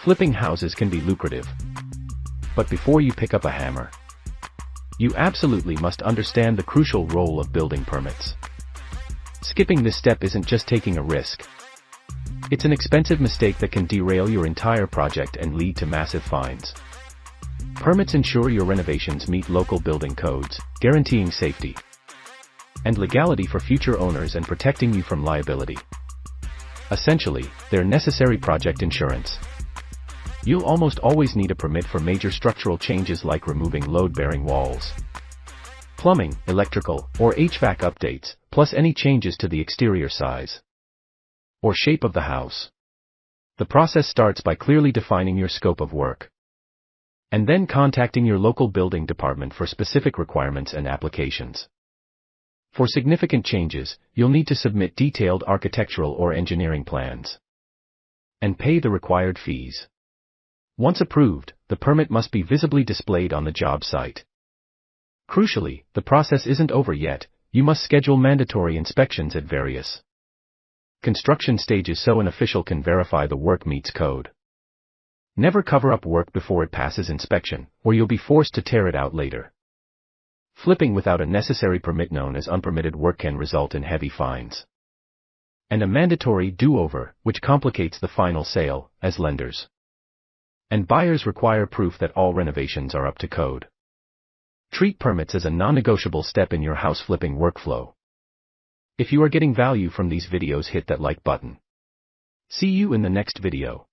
Flipping houses can be lucrative. But before you pick up a hammer, you absolutely must understand the crucial role of building permits. Skipping this step isn't just taking a risk. It's an expensive mistake that can derail your entire project and lead to massive fines. Permits ensure your renovations meet local building codes, guaranteeing safety and legality for future owners and protecting you from liability. Essentially, they're necessary project insurance. You'll almost always need a permit for major structural changes like removing load-bearing walls, plumbing, electrical, or HVAC updates, plus any changes to the exterior size or shape of the house. The process starts by clearly defining your scope of work, and then contacting your local building department for specific requirements and applications. For significant changes, you'll need to submit detailed architectural or engineering plans and pay the required fees. Once approved, the permit must be visibly displayed on the job site. Crucially, the process isn't over yet. You must schedule mandatory inspections at various construction stages so an official can verify the work meets code. Never cover up work before it passes inspection, or you'll be forced to tear it out later. Flipping without a necessary permit known as unpermitted work can result in heavy fines and a mandatory do-over, which complicates the final sale, as lenders and buyers require proof that all renovations are up to code. Treat permits as a non-negotiable step in your house flipping workflow. If you are getting value from these videos, hit that like button. See you in the next video.